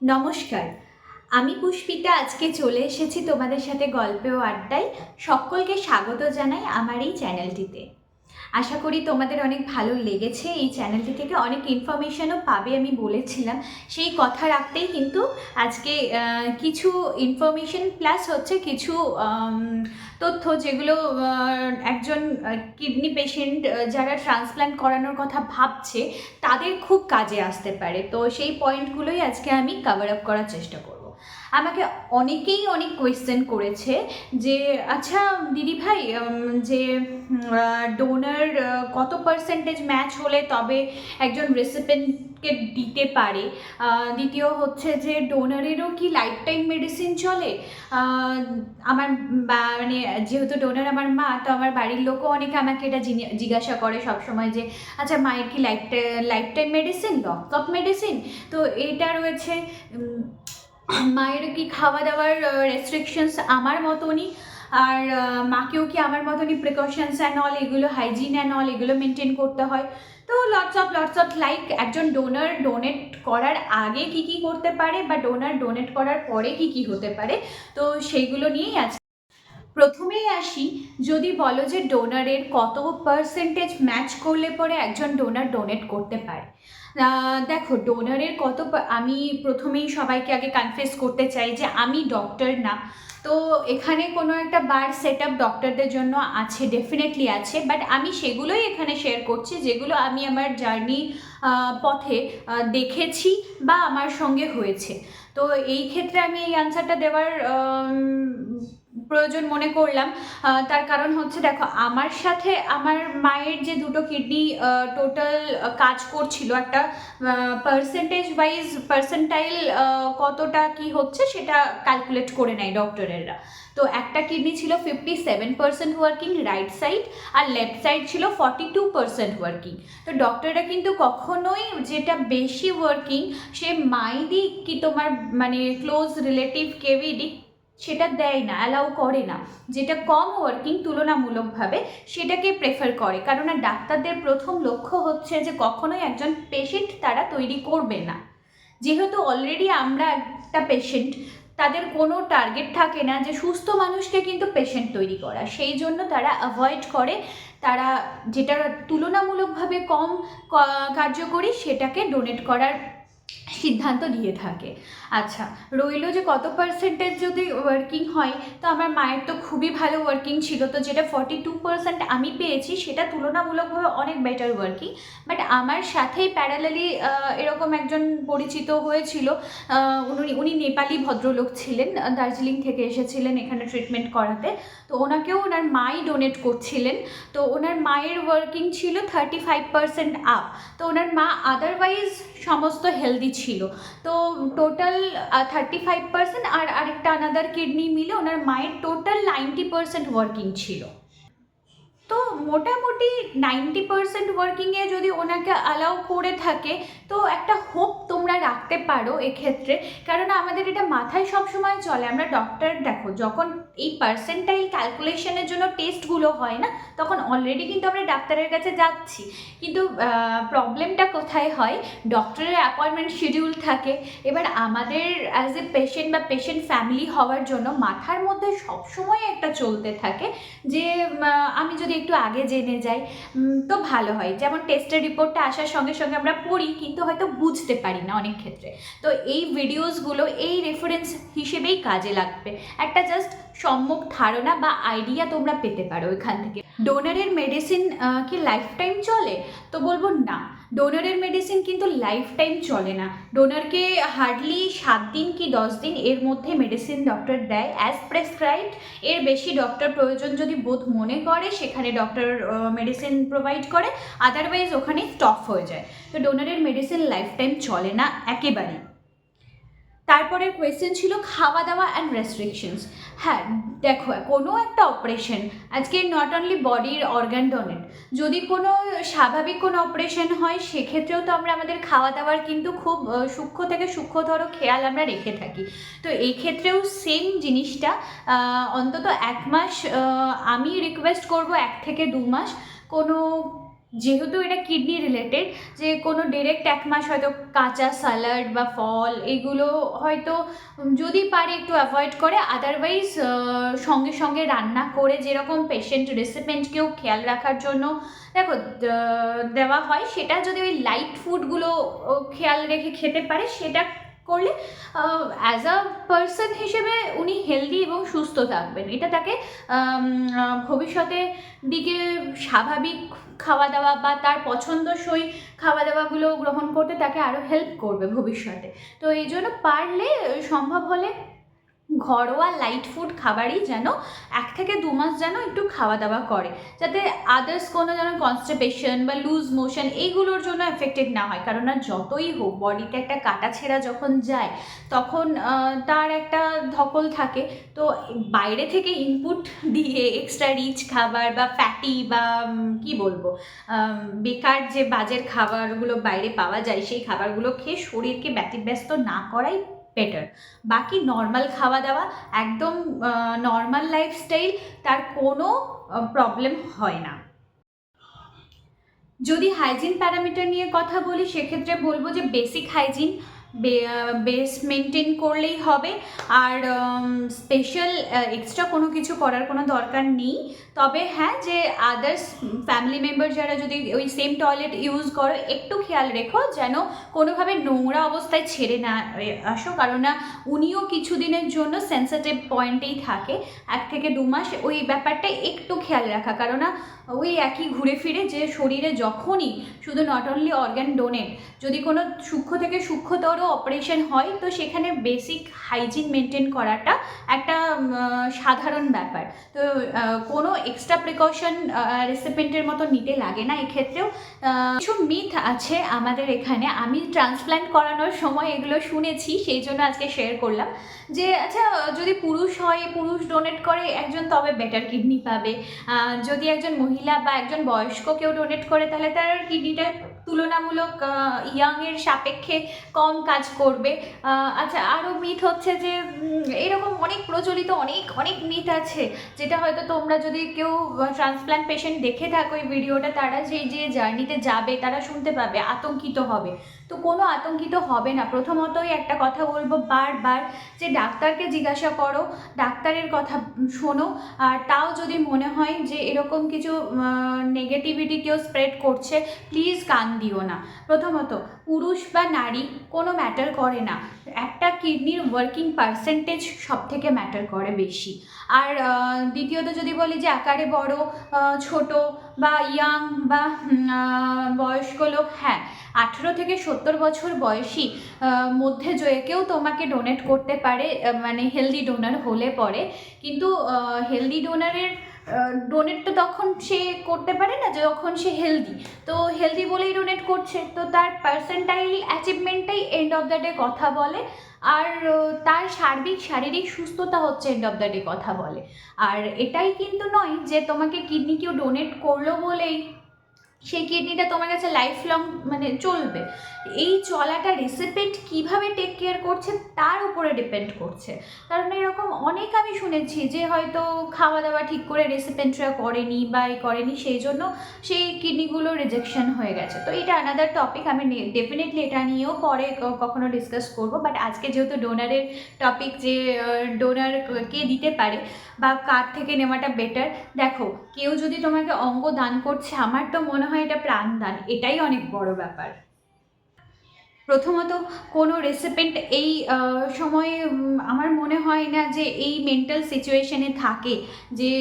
নমস্কার, আমি পুষ্পিতা আজকে চলে এসেছি তোমাদের সাথে গল্পে ও আড্ডায়। সকলকে স্বাগত জানাই আমার এই চ্যানেলটিতে। আশা করি তোমাদের অনেক ভালো লেগেছে। এই চ্যানেলটি থেকে অনেক ইনফরমেশনও পাবে, আমি বলেছিলাম। সেই কথা রাখতেই কিন্তু আজকে কিছু ইনফরমেশন প্লাস হচ্ছে কিছু তথ্য, যেগুলো একজন কিডনি পেশেন্ট যারা ট্রান্সপ্ল্যান্ট করানোর কথা ভাবছে তাদের খুব কাজে আসতে পারে। তো সেই পয়েন্টগুলোই আজকে আমি কভার আপ করার চেষ্টা করব। আমাকে অনেকেই অনেক কোয়েশ্চেন করেছে যে আচ্ছা দিদিভাই, যে ডোনার কত পার্সেন্টেজ ম্যাচ হলে তবে একজন রেসিপিয়েন্টকে দিতে পারে। দ্বিতীয় হচ্ছে যে ডোনারেরও কি লাইফ টাইম মেডিসিন চলে। আমার মানে যেহেতু ডোনার আমার মা, তো আমার বাড়ির লোকও অনেকে আমাকে এটা জিজ্ঞাসা করে সবসময় যে আচ্ছা মায়ের কি লাইফ টাইম মেডিসিন, লকটপ মেডিসিন। তো এটা রয়েছে। মায়ের কি খাওয়া দাওয়ার রেস্ট্রিকশনস আমার মতনই, আর মাকেও কি আমার মতনই প্রিকশনস অ্যান্ড অল, এগুলো হাইজিন অ্যান্ড অল এগুলো মেনটেন করতে হয়। তো লটস অফ লাইক একজন ডোনার ডোনেট করার আগে কি কি করতে পারে বা ডোনার ডোনেট করার পরে কি কি হতে পারে, তো সেইগুলো নিয়েই আজকে। প্রথমেই আসি, যদি বলো যে ডোনারের কত পার্সেন্টেজ ম্যাচ করলে পরে একজন ডোনার ডোনেট করতে পারে। দেখো ডোনারের আমি প্রথমেই সবাইকে আগে কনফেস করতে চাই যে আমি ডক্টর না। তো এখানে কোনো একটা বার সেট আপ ডক্টরদের জন্য আছে, ডেফিনেটলি আছে, বাট আমি সেগুলোই এখানে শেয়ার করছি যেগুলো আমি আমার জার্নি পথে দেখেছি বা আমার সঙ্গে হয়েছে। তো এই ক্ষেত্রে আমি এই আনসারটা দেওয়ার প্রয়োজন মনে করলাম। তার কারণ হচ্ছে দেখো, আমার সাথে আমার মায়ের যে দুটো কিডনি টোটাল কাজ করছিল, একটা পার্সেন্টাইল কতটা কি হচ্ছে সেটা ক্যালকুলেট করে নেয় ডক্টরেরা। তো একটা কিডনি ছিল 57% ওয়ার্কিং রাইট সাইড, আর লেফট সাইড ছিল 42% ওয়ার্কিং। তো ডক্টররা কিন্তু কখনোই যেটা বেশি ওয়ার্কিং সে মাই দিক কি তোমার মানে ক্লোজ রিলেটিভ কেউই দিক সেটা দেয় না, অ্যালাউ করে না। যেটা কম ওয়ার্কিং তুলনামূলকভাবে সেটাকে প্রেফার করে, কারণ ডাক্তারদের প্রথম লক্ষ্য হচ্ছে যে কখনোই একজন পেশেন্ট তারা তৈরি করবে না। যেহেতু অলরেডি আমরা একটা পেশেন্ট, তাদের কোনো টার্গেট থাকে না যে সুস্থ মানুষকে কিন্তু পেশেন্ট তৈরি করা, সেই জন্য তারা অ্যাভয়েড করে। তারা যেটা তুলনামূলকভাবে কম কার্যকরী সেটাকে ডোনেট করার সিদ্ধান্ত দিয়ে থাকে। আচ্ছা, রইল যে কত পার্সেন্টেজ যদি ওয়ার্কিং হয়, তো আমার মায়ের তো খুবই ভালো ওয়ার্কিং ছিল। তো যেটা 42% আমি পেয়েছি সেটা তুলনামূলকভাবে অনেক বেটার ওয়ার্কিং। বাট আমার সাথেই প্যারালালি এরকম একজন পরিচিত হয়েছিল। উনি নেপালি ভদ্রলোক ছিলেন, দার্জিলিং থেকে এসেছিলেন এখানে ট্রিটমেন্ট করাতে। তো ওনাকেও ওনার মাই ডোনেট করছিলেন। তো ওনার মায়ের ওয়ার্কিং ছিল 35% আপ। তো ওনার মা আদারওয়াইজ সমস্ত হেলদি ছিল। তো টোটাল 35%, আর আরেকটা আনাদার কিডনি মিলে ওনার মায়ের টোটাল 90% ওয়ার্কিং ছিল। তো মোটামুটি 90% ওয়ার্কিংয়ে যদি ওনাকে অ্যালাউ করে থাকে, তো একটা হোপ তোমরা রাখতে পারো এক্ষেত্রে। কারণ আমাদের এটা মাথায় সবসময় চলে, আমরা ডক্টর দেখো যখন এই পার্সেন্টাইল ক্যালকুলেশনের জন্য টেস্টগুলো হয় না, তখন অলরেডি কিন্তু আমরা ডাক্তারের কাছে যাচ্ছি। কিন্তু প্রবলেমটা কোথায় হয়, ডক্টরের অ্যাপয়েন্টমেন্ট শিডিউল থাকে। এবার আমাদের অ্যাজ এ পেশেন্ট বা পেশেন্ট ফ্যামিলি হওয়ার জন্য মাথার মধ্যে সবসময় একটা চলতে থাকে যে আমি যদি একটু আগে জেনে যাই তো ভালো হয়। যেমন টেস্টের রিপোর্টটা আসার সঙ্গে সঙ্গে আমরা পড়ি, কিন্তু হয়তো বুঝতে পারি না অনেক ক্ষেত্রে। তো এই ভিডিওসগুলো এই রেফারেন্স হিসেবেই কাজে লাগবে, একটা জাস্ট সম্যক ধারণা বা আইডিয়া তোমরা পেতে পারো এখান থেকে। ডোনারের মেডিসিন কি লাইফ টাইম চলে? তো বলবো না, ডোনারের মেডিসিন কিন্তু লাইফ টাইম চলে না। ডোনারকে হার্ডলি 7 দিন কি 10 দিন এর মধ্যে মেডিসিন ডক্টর দেয় অ্যাজ প্রেসক্রাইবড। এর বেশি ডক্টর প্রয়োজন যদি বোধ মনে করে সেখানে ডক্টর মেডিসিন প্রোভাইড করে, আদারওয়াইজ ওখানে স্টপ হয়ে যায়। তো ডোনারের মেডিসিন লাইফ টাইম চলে না একেবারেই। তারপরের কোয়েশ্চেন ছিল খাওয়া দাওয়া অ্যান্ড রেস্ট্রিকশনস। হ্যাঁ দেখো, কোনো একটা অপারেশন আজকে নট অনলি বডির অর্গান ডোনেট, যদি কোনো স্বাভাবিক কোনো অপারেশন হয় সেক্ষেত্রেও তো আমরা আমাদের খাওয়া দাওয়ার কিন্তু খুব সূক্ষ্ম থেকে সূক্ষ্মতর খেয়াল আমরা রেখে থাকি। তো এই ক্ষেত্রেও সেম জিনিসটা অন্তত 1 মাস, আমি রিকোয়েস্ট করব 1 থেকে 2 মাস কোনো যেহেতু এটা কিডনি রিলেটেড, যে কোনো ডিরেক্ট 1 মাস হয়তো কাঁচা স্যালাড বা ফল এগুলো হয়তো যদি পারে একটু অ্যাভয়েড করে, আদারওয়াইজ সঙ্গে সঙ্গে রান্না করে যেরকম পেশেন্ট রেসিপেন্টকেও খেয়াল রাখার জন্য দেখো দেওয়া হয়, সেটা যদি ওই লাইট ফুডগুলো খেয়াল রেখে খেতে পারে, সেটা করলে অ্যাজ আ পার্সন হিসেবে উনি হেলদি এবং সুস্থ থাকবেন। এটা তাকে ভবিষ্যতে দিকে স্বাভাবিক খাওয়া দাওয়া বা তার পছন্দসই খাওয়া দাওয়াগুলো গ্রহণ করতে তাকে আরও হেল্প করবে ভবিষ্যতে। তো এই জন্য পারলে সম্ভব হলে ঘরোয়া লাইট ফুড খাবারই যেন 1 থেকে 2 মাস যেন একটু খাওয়া দাওয়া করে, যাতে আদার্স কোনো যেন কনস্টিপেশন বা লুজ মোশন এইগুলোর জন্য এফেক্টেড না হয়। কারণ না যতই হোক বডিতে একটা কাটা ছেঁড়া যখন যায় তখন তার একটা ধকল থাকে। তো বাইরে থেকে ইনপুট দিয়ে এক্সট্রা রিচ খাবার বা ফ্যাটি বা কি বলবো বেকার যে বাজের খাবারগুলো বাইরে পাওয়া যায়, সেই খাবারগুলো খেয়ে শরীরকে ব্যতিব্যস্ত না করাই বেটার। বাকি নর্মাল খাওয়া দাওয়া, একদম নর্মাল লাইফস্টাইল, তার কোনো প্রবলেম হয় না। যদি হাইজিন প্যারামিটার নিয়ে কথা বলি, সেক্ষেত্রে বলবো যে বেসিক হাইজিন বেস মেনটেন করলেই হবে, আর স্পেশাল এক্সট্রা কোনো কিছু করার কোনো দরকার নেই। তবে হ্যাঁ, যে আদার্স ফ্যামিলি মেম্বার যারা যদি ওই সেম টয়লেট ইউজ করো, একটু খেয়াল রেখো যেন কোনোভাবে নোংরা অবস্থায় ছেড়ে না আসো, কারণ না উনিও কিছুদিনের জন্য সেন্সিটিভ পয়েন্টেই থাকে। 1 থেকে 2 মাস ওই ব্যাপারটা একটু খেয়াল রাখা, কারণ না ওই একই ঘুরে ফিরে যে শরীরে যখনই শুধু নট অনলি অর্গান ডোনেট, যদি কোনো সূক্ষ্ম থেকে সূক্ষ্মতর অপারেশন হয়, তো সেখানে বেসিক হাইজিন মেনটেন করাটা একটা সাধারণ ব্যাপার। তো কোনো এক্সট্রা প্রিকশন রেসিপেন্টের মতো নিতে লাগে না। এক্ষেত্রেও কিছু মিথ আছে আমাদের এখানে, আমি ট্রান্সপ্ল্যান্ট করানোর সময় এগুলো শুনেছি, সেই জন্য আজকে শেয়ার করলাম। যে আচ্ছা, যদি পুরুষ হয়, পুরুষ ডোনেট করে একজন, তবে বেটার কিডনি পাবে। যদি একজন মহিলা বা একজন বয়স্ক কেউ ডোনেট করে, তাহলে তার কিডনিটা তুলনামূলক ইয়াংয়ের সাপেক্ষে কম কাজ করবে। আচ্ছা, আরও মিথ হচ্ছে যে এরকম অনেক প্রচলিত অনেক অনেক মিথ আছে, যেটা হয়তো তোমরা যদি কেউ ট্রান্সপ্ল্যান্ট পেশেন্ট দেখে থাকো এই ভিডিওটা, তারা সেই যে জার্নিতে যাবে তারা শুনতে পাবে, আতঙ্কিত হবে। তো কোনো আতঙ্কিত হবে না। প্রথমতই একটা কথা বলবো বারবার, যে ডাক্তারকে জিজ্ঞাসা করো, ডাক্তারের কথা শোনো। আর তাও যদি মনে হয় যে এরকম কিছু নেগেটিভিটি কেউ স্প্রেড করছে, প্লিজ কান দিও না। প্রথমত, পুরুষ বা নারী কোনো ম্যাটার করে না, একটা কিডনির ওয়ার্কিং পার্সেন্টেজ সব থেকে ম্যাটার করে বেশি। আর দ্বিতীয়ত যদি বলি যে আকারে বড় ছোট বা ইয়াং বা বয়স্ক লোক, হ্যাঁ 18 থেকে 70 বছর বয়সী মধ্যে যে কেউ তোমাকে ডোনেট করতে পারে, মানে হেলদি ডোনার হলে পরে। কিন্তু হেলদি ডোনারের ডোনেট তো তখন সে করতে পারে না যখন সে হেলদি। তো হেলদি বলেই ডোনেট করছে, তো তার পার্সেন্টাইল অ্যাচিভমেন্টটাই এন্ড অফ দ্য ডে কথা বলে। আর তার সার্বিক শারীরিক সুস্থতা হচ্ছে এন্ড অফ দ্য ডে কথা বলে। আর এটাই কিন্তু নয় যে তোমাকে কিডনি কেউ ডোনেট করলো বলেই সেই কিডনিটা তোমার কাছে লাইফ লং মানে চলবে। এই চলাটা রেসিপেন্ট কীভাবে টেক কেয়ার করছে তার উপরে ডিপেন্ড করছে। কারণ এরকম অনেক আমি শুনেছি যে হয়তো খাওয়া দাওয়া ঠিক করে রেসিপেন্টরা করেনি বা করেনি, সেই জন্য সেই কিডনিগুলো রিজেকশন হয়ে গেছে। তো এটা আনাদার টপিক, আমি ডেফিনেটলি এটা নিয়েও পরে কখনো ডিসকাস করব। বাট আজকে যেহেতু ডোনারের টপিক, যে ডোনার কে দিতে পারে বা কার থেকে নেওয়াটা বেটার, দেখো কেউ যদি তোমাকে অঙ্গ দান করছে, আমার তো মনে হয় এটা প্রাণদান, এটাই অনেক বড় ব্যাপার। প্রথমত, কোনো রেসিপেন্ট এই সময়ে আমার মনে হয় না যে এই মেন্টাল সিচুয়েশনে থাকে যে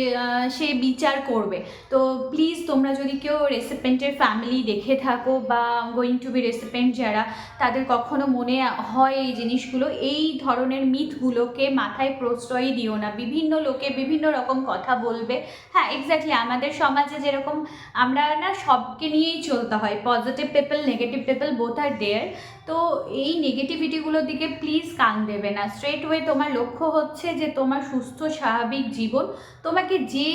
সে বিচার করবে। তো প্লিজ তোমরা যদি কেউ রেসিপেন্টের ফ্যামিলি দেখে থাকো বা গোয়িং টু বি রেসিপেন্ট যারা, তাদের কখনো মনে হয় এই জিনিসগুলো, এই ধরনের মিথগুলোকে মাথায় প্রশ্রয় দিও না। বিভিন্ন লোকে বিভিন্ন রকম কথা বলবে। হ্যাঁ এক্স্যাক্টলি, আমাদের সমাজে যেরকম আমরা না সবকে নিয়েই চলতে হয়, positive people negative people both are there. তো এই নেগেটিভিটিগুলোর দিকে প্লিজ কান দেবে না। স্ট্রেট ওয়ে তোমার লক্ষ্য হচ্ছে যে তোমার সুস্থ স্বাভাবিক জীবন, তোমাকে যে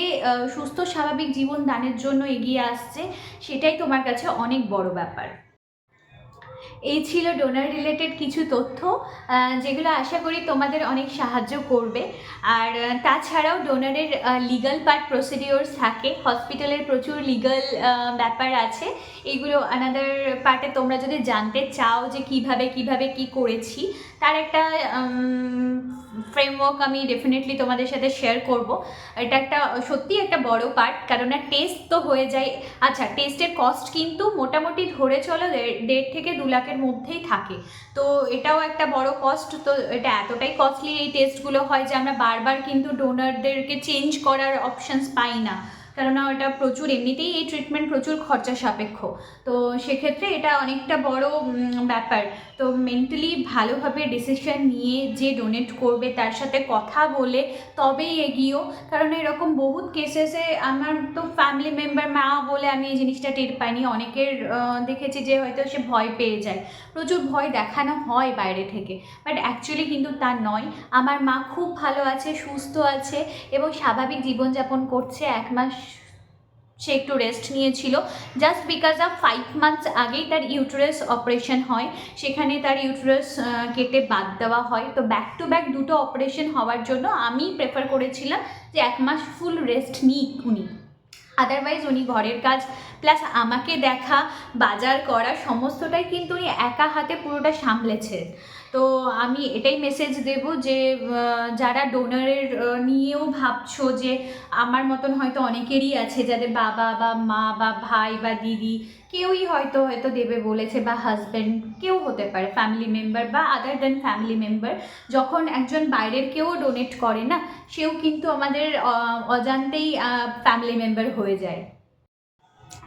সুস্থ স্বাভাবিক জীবন দানের জন্য এগিয়ে আসছে, সেটাই তোমার কাছে অনেক বড় ব্যাপার। এই ছিল ডোনার রিলেটেড কিছু তথ্য, যেগুলো আশা করি তোমাদের অনেক সাহায্য করবে। আর তাছাড়াও ডোনারের লিগাল পার্ট প্রসিডিওরস থাকে, হসপিটালের প্রচুর লিগাল ব্যাপার আছে। এগুলো আনাদার পার্টে তোমরা যদি জানতে চাও যে কিভাবে কি করেছি, তার একটা ফ্রেমওয়ার্ক আমি ডেফিনেটলি তোমাদের সাথে শেয়ার করব। এটা একটা সত্যি একটা বড় পার্ট, কারণ টেস্ট তো হয়ে যায়। আচ্ছা, টেস্টের কস্ট কিন্তু মোটামুটি ধরে চলো 1.5 থেকে 2 লাখের মধ্যেই থাকে। তো এটাও একটা বড় কস্ট। তো এটা এতটাই কস্টলি এই টেস্টগুলো হয় যে আমরা বারবার কিন্তু ডোনারদেরকে চেঞ্জ করার অপশানস পাই না, কেননা এটা প্রচুর, এমনিতেই এই ট্রিটমেন্ট প্রচুর খরচা সাপেক্ষ। তো সেক্ষেত্রে এটা অনেকটা বড় ব্যাপার। তো মেন্টালি ভালোভাবে ডিসিশন নিয়ে যে ডোনেট করবে তার সাথে কথা বলে তবেই এগিয়েও। কারণ এরকম বহুত কেসেসে আমার তো ফ্যামিলি মেম্বার মা বলে আমি এই জিনিসটা টের পাইনি, অনেকের দেখেছি যে হয়তো সে ভয় পেয়ে যায়, প্রচুর ভয় দেখানো হয় বাইরে থেকে, বাট অ্যাকচুয়ালি কিন্তু তা নয়। আমার মা খুব ভালো আছে, সুস্থ আছে এবং স্বাভাবিক জীবনযাপন করছে। 1 মাস সে একটু রেস্ট নিয়েছিল, জাস্ট বিকজ অফ 5 মান্থস আগেই তার ইউটেরাস অপারেশন হয়, সেখানে তার ইউটেরাস কেটে বাদ দেওয়া হয়। তো ব্যাক টু ব্যাক দুটো অপারেশন হওয়ার জন্য আমি প্রেফার করেছিলাম যে 1 মাস ফুল রেস্ট নিই উনি। আদারওয়াইজ উনি ঘরের কাজ প্লাস আমাকে দেখা, বাজার করা সমস্তটাই কিন্তু উনি একা হাতে পুরোটা সামলেছে। তো আমি এটাই মেসেজ দেব যে যারা ডোনারের নিয়েও ভাবছো, যে আমার মতন হয়তো অনেকেরই আছে যাদের বাবা বা মা বা ভাই বা দিদি কেউই হয়তো দেবে বলেছে, বা হাজব্যান্ড, কেউ হতে পারে, ফ্যামিলি মেম্বার বা আদার দ্যান ফ্যামিলি মেম্বার। যখন একজন বাইরের কেউ ডোনেট করে না, সেও কিন্তু আমাদের অজান্তেই ফ্যামিলি মেম্বার হয়ে যায়।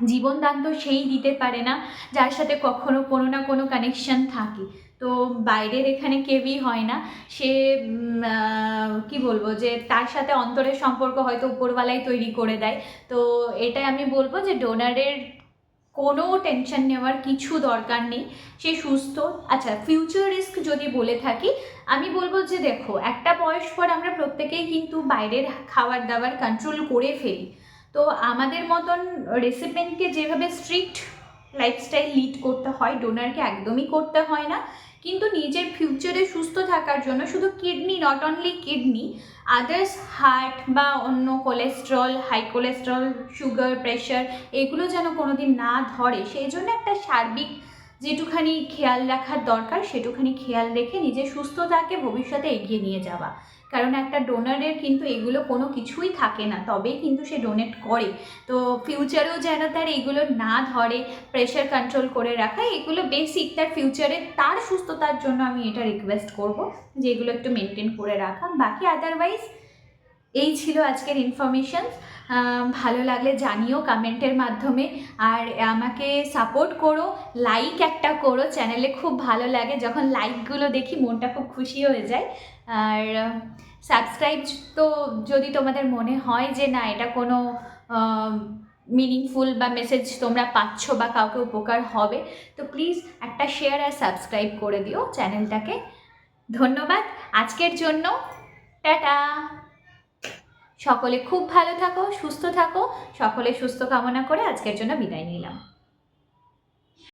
জীবনদান তো সেই দিতে পারে না যার সাথে কখনো কোনো না কোনো কানেকশন থাকে। তো বাইরের এখানে কেউই হয় না, সে কি বলবো, যে তার সাথে অন্তরের সম্পর্ক হয়তো উপরওয়ালাই তৈরি করে দেয়। তো এটাই আমি বলবো যে ডোনারের কোনো টেনশন নেওয়ার কিছু দরকার নেই, সে সুস্থ। আচ্ছা, ফিউচার রিস্ক যদি বলে থাকি, আমি বলবো যে দেখো, একটা বয়স পর আমরা প্রত্যেকেই কিন্তু বাইরের খাবার দাবার কন্ট্রোল করে ফেলি। তো আমাদের মতন রেসিপেন্টকে যেভাবে স্ট্রিক্ট লাইফস্টাইল লিড করতে হয়, ডোনারকে একদমই করতে হয় না। কিন্তু নিজের ফিউচারে সুস্থ থাকার জন্য শুধু kidney, not only kidney, others heart বা অন্য cholesterol, high cholesterol, sugar, pressure, এগুলো যেন কোনোদিন না ধরে, সেই জন্য একটা সার্বিক যেটুখানি খেয়াল রাখার দরকার সেটুখানি খেয়াল রেখে নিজের সুস্থতাকে ভবিষ্যতে এগিয়ে নিয়ে যাওয়া। কারণ একটা ডোনারের কিন্তু এগুলো কোনো কিছুই থাকে না, তবেই কিন্তু সে ডোনেট করে। তো ফিউচারেও যেন তার এগুলো না ধরে, প্রেশার কন্ট্রোল করে রাখা, এগুলো বেসিক তার ফিউচারে তার সুস্থতার জন্য আমি এটা রিকোয়েস্ট করব যে এগুলো একটু মেনটেন করে রাখা। বাকি আদারওয়াইজ এই ছিল আজকের ইনফরমেশন। ভালো লাগলে জানিও কমেন্টের মাধ্যমে, আর আমাকে সাপোর্ট করো, লাইক একটা করো, চ্যানেলে খুব ভালো লাগে যখন লাইকগুলো দেখি, মনটা খুব খুশি হয়ে যায়। আর সাবস্ক্রাইব তো যদি তোমাদের মনে হয় যে না এটা কোনো মিনিংফুল বা মেসেজ তোমরা পাচ্ছ বা কাউকে উপকার হবে, তো প্লিজ একটা শেয়ার আর সাবস্ক্রাইব করে দিও চ্যানেলটাকে। ধন্যবাদ আজকের জন্য, টাটা। সকলে খুব ভালো থাকো, সুস্থ থাকো, সকলে সুস্থ কামনা করে আজকের জন্য বিদায় নিলাম।